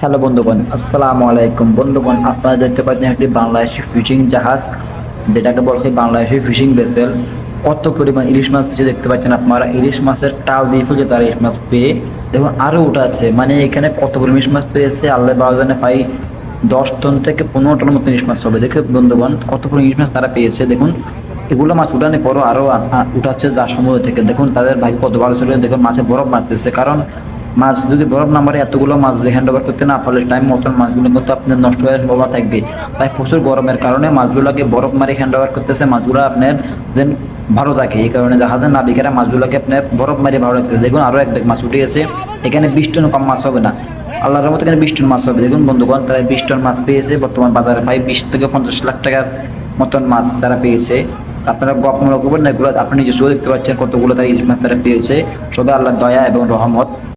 Hello বন্ধুগণ, আসসালামু আলাইকুম। বন্ধুগণ, আপনারা দেখতে পাচ্ছেন একটি বাংলাদেশি ফিশিং জাহাজ, যেটাকে বলা হয় বাংলাদেশি ফিশিং ভেসেল। কত পরিমাণ ইলিশ মাছ পেয়েছে দেখতে পাচ্ছেন আপনারা। ইলিশ মাছের টাল দিয়ে ফেলছে তারা ইলিশ মাছ পেয়ে। দেখুন আরও উঠাচ্ছে, মানে এখানে কত পরিমাণ ইলিশ মাছ পেয়েছে আল্লাহ বাজানে প্রায় 10 টন থেকে 15 টন মতো ইলিশ মাছ হবে। দেখে বন্ধুগণ কত পরিমাণ ইলিশ মাছ তারা পেয়েছে। দেখুন এগুলো মাছ উঠানোর পরও আরও উঠাচ্ছে যা সমুদ্র থেকে। দেখুন তাদের ভাই কত ভালো ছিল। দেখুন মাছে বরফ মারতেছে, কারণ মাছ যদি বরফ না মারে এতগুলো মাছ যদি হ্যান্ড ওভার করতে না পারলে টাইম মতন মাছগুলো কিন্তু আপনার নষ্ট হয়ে সম্ভাবনা থাকবে। তাই প্রচুর গরমের কারণে মাছগুলোকে বরফ মারি হ্যান্ড ওভার করতেছে। মাছগুলো আপনার যেন ভালো থাকে, এই কারণে জাহাজের নাবিকেরা মাছগুলোকে আপনার বরফ মারি ভালো রাখতেছে। দেখুন আরও এক ব্যাগ মাছ উঠে গেছে। এখানে 20 টন কম মাছ হবে না, আল্লাহর রহমতে এখানে 20 টন মাছ হবে। দেখুন বন্ধুগণ, তারা 20 টন মাছ পেয়েছে। বর্তমান বাজারে প্রায় 20 থেকে 50 লাখ টাকার মতন মাছ তারা পেয়েছে। আপনারা গপ মনে করবেন না, এগুলো আপনি নিজে দেখতে পাচ্ছেন কতগুলো তারা ইলিশ মাছ তারা পেয়েছে। সবে আল্লাহর দয়া এবং রহমত।